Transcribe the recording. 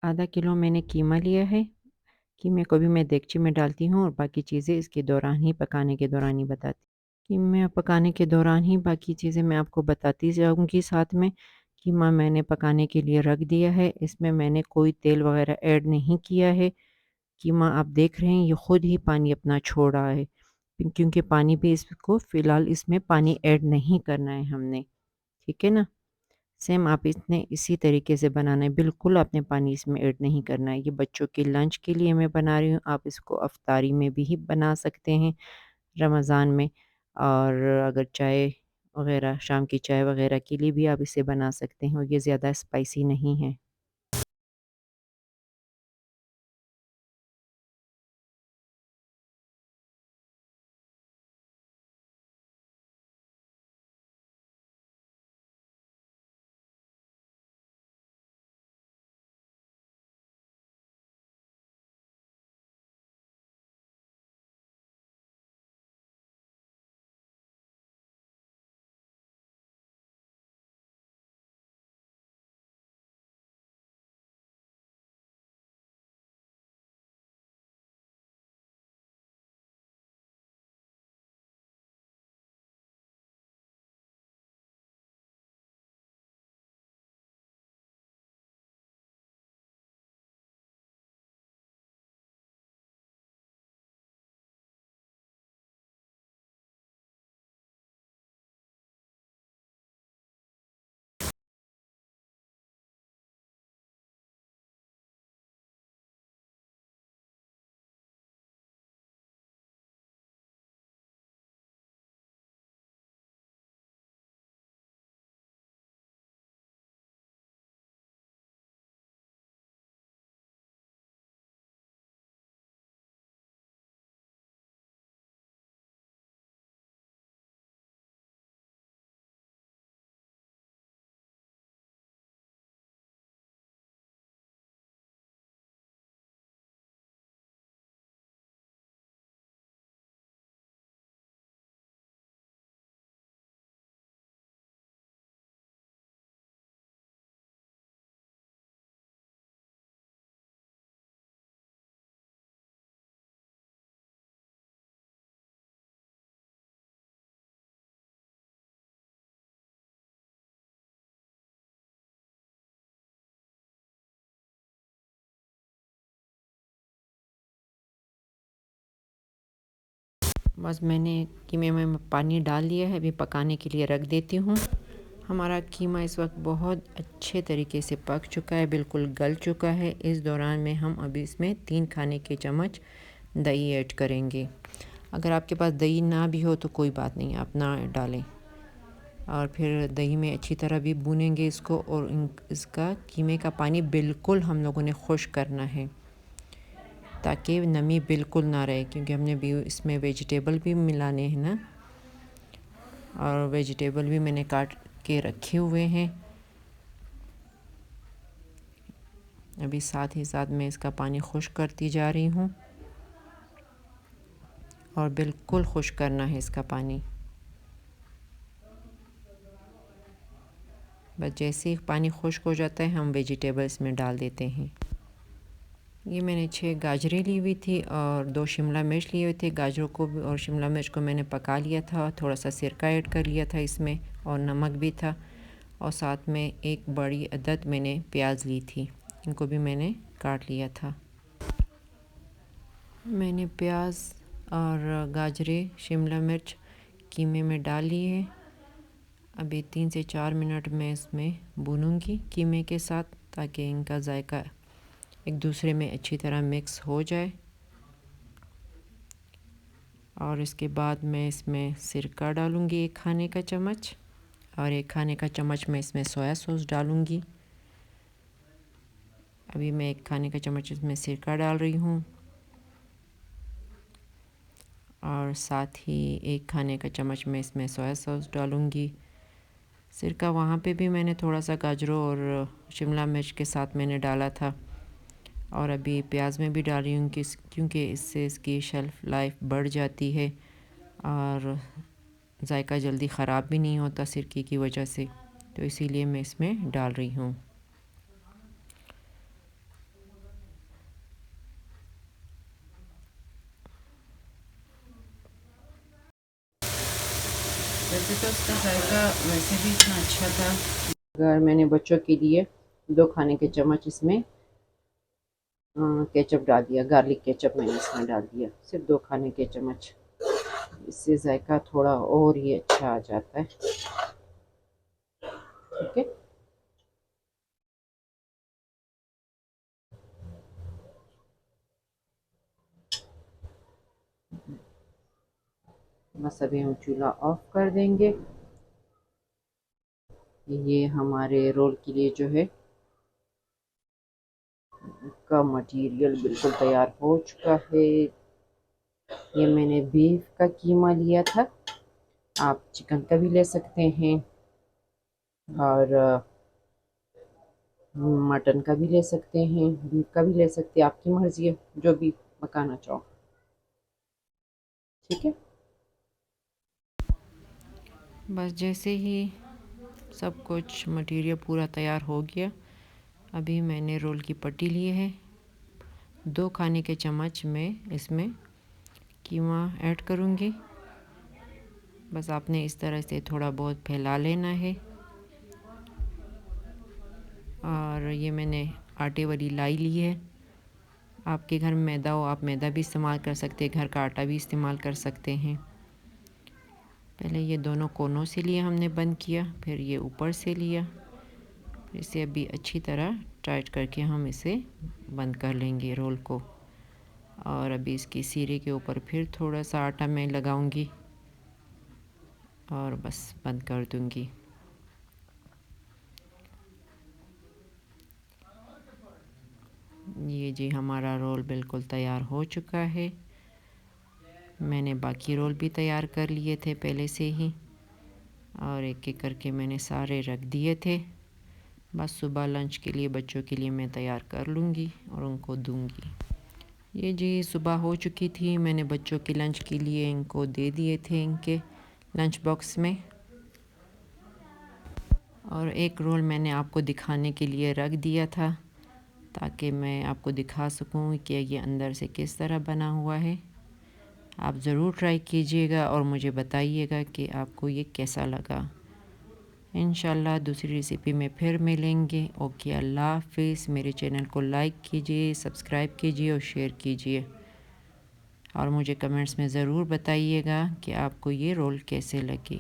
आधा किलो मैंने कीमा लिया है। कीमे को भी मैं देगची में डालती हूँ और बाकी चीज़ें इसके दौरान ही पकाने के दौरान ही बताती। कीमा पकाने के दौरान ही बाकी चीज़ें मैं आपको बताती जाऊँगी साथ में। कीमा मैंने पकाने के लिए रख दिया है, इसमें मैंने कोई तेल वग़ैरह ऐड नहीं किया है। कीमा आप देख रहे हैं ये ख़ुद ही पानी अपना छोड़ रहा है, क्योंकि पानी भी इसको फ़िलहाल इसमें पानी ऐड नहीं करना है हमने, ठीक है ना? सेम आप इसने इसी तरीके से बनाना है, बिल्कुल आपने पानी इसमें ऐड नहीं करना है। ये बच्चों के लंच के लिए मैं बना रही हूँ, आप इसको अफ्तारी में भी बना सकते हैं रमज़ान में, और अगर चाय वग़ैरह शाम की चाय वग़ैरह के लिए भी आप इसे बना सकते हैं, और ये ज़्यादा स्पाइसी नहीं है। बस मैंने कीमे में पानी डाल लिया है, अभी पकाने के लिए रख देती हूँ। हमारा कीमा इस वक्त बहुत अच्छे तरीके से पक चुका है, बिल्कुल गल चुका है। इस दौरान में हम अभी इसमें 3 खाने के चम्मच दही ऐड करेंगे। अगर आपके पास दही ना भी हो तो कोई बात नहीं, आप ना डालें। और फिर दही में अच्छी तरह भी भूनेंगे इसको, और इसका कीमे का पानी बिल्कुल हम लोगों ने खुश्क करना है, ताकि नमी बिल्कुल ना रहे, क्योंकि हमने भी इसमें वेजिटेबल भी मिलाने हैं ना, और वेजिटेबल भी मैंने काट के रखे हुए हैं। अभी साथ ही साथ मैं इसका पानी खुश्क करती जा रही हूँ, और बिल्कुल खुश्क करना है इसका पानी। बस जैसे ही पानी खुश्क हो जाता है हम वेजिटेबल इसमें डाल देते हैं। ये मैंने 6 गाजरें ली हुई थी और 2 शिमला मिर्च लिए हुए थे। गाजरों को और शिमला मिर्च को मैंने पका लिया था, थोड़ा सा सिरका ऐड कर लिया था इसमें, और नमक भी था, और साथ में एक बड़ी अदद मैंने प्याज ली थी, इनको भी मैंने काट लिया था। मैंने प्याज और गाजरें, शिमला मिर्च कीमे में डाल लिए है। अभी 3 से 4 मिनट मैं इसमें भूनूंगी कीमे के साथ, ताकि इनका जायका एक दूसरे में अच्छी तरह मिक्स हो जाए। और इसके बाद मैं इसमें सिरका डालूंगी 1 खाने का चम्मच, और 1 खाने का चम्मच मैं इसमें सोया सॉस डालूंगी। अभी मैं 1 खाने का चम्मच इसमें सिरका डाल रही हूँ, और साथ ही 1 खाने का चम्मच मैं इसमें सोया सॉस डालूंगी। सिरका वहाँ पे भी मैंने थोड़ा सा गाजरों और शिमला मिर्च के साथ मैंने डाला था, और अभी प्याज में भी डाल रही हूँ, क्योंकि इससे इसकी शेल्फ़ लाइफ बढ़ जाती है और जायका जल्दी ख़राब भी नहीं होता सिरके की वजह से, तो इसीलिए मैं इसमें डाल रही हूँ। वैसे तो इसका जायका वैसे भी इतना अच्छा था। अगर मैंने बच्चों के लिए 2 खाने के चम्मच इसमें केचप डाल दिया, गार्लिक केचप मैंने इसमें डाल दिया, सिर्फ 2 खाने के चम्मच। इससे जायका थोड़ा और ही अच्छा आ जाता है। ठीक है, बस अभी हम चूल्हा ऑफ कर देंगे। ये हमारे रोल के लिए जो है का मटेरियल बिल्कुल तैयार हो चुका है। ये मैंने बीफ का कीमा लिया था, आप चिकन का भी ले सकते हैं और मटन का भी ले सकते हैं, बीफ का भी ले सकते हैं, आपकी मर्जी है जो भी पकाना चाहो। ठीक है, बस जैसे ही सब कुछ मटेरियल पूरा तैयार हो गया, अभी मैंने रोल की पट्टी ली है। 2 खाने के चम्मच में इसमें कीमा ऐड करूँगी। बस आपने इस तरह से थोड़ा बहुत फैला लेना है। और ये मैंने आटे वाली लाई ली है। आपके घर में मैदा हो, आप मैदा भी इस्तेमाल कर सकते हैं, घर का आटा भी इस्तेमाल कर सकते हैं। पहले ये दोनों कोनों से लिया हमने बंद किया, फिर ये ऊपर से लिया, फिर इसे अभी अच्छी तरह टाइट करके हम इसे बंद कर लेंगे रोल को। और अभी इसकी सिरे के ऊपर फिर थोड़ा सा आटा मैं लगाऊंगी और बस बंद कर दूंगी। ये जी हमारा रोल बिल्कुल तैयार हो चुका है। मैंने बाकी रोल भी तैयार कर लिए थे पहले से ही, और एक एक करके मैंने सारे रख दिए थे। बस सुबह लंच के लिए बच्चों के लिए मैं तैयार कर लूँगी और उनको दूँगी। ये जी सुबह हो चुकी थी, मैंने बच्चों के लंच के लिए इनको दे दिए थे इनके लंच बॉक्स में। और एक रोल मैंने आपको दिखाने के लिए रख दिया था ताकि मैं आपको दिखा सकूं कि ये अंदर से किस तरह बना हुआ है। आप ज़रूर ट्राई कीजिएगा और मुझे बताइएगा कि आपको ये कैसा लगा। इंशाल्लाह दूसरी रेसिपी में फिर मिलेंगे। ओके, अल्लाह हाफिज़। मेरे चैनल को लाइक कीजिए, सब्सक्राइब कीजिए और शेयर कीजिए। और मुझे कमेंट्स में ज़रूर बताइएगा कि आपको ये रोल कैसे लगे।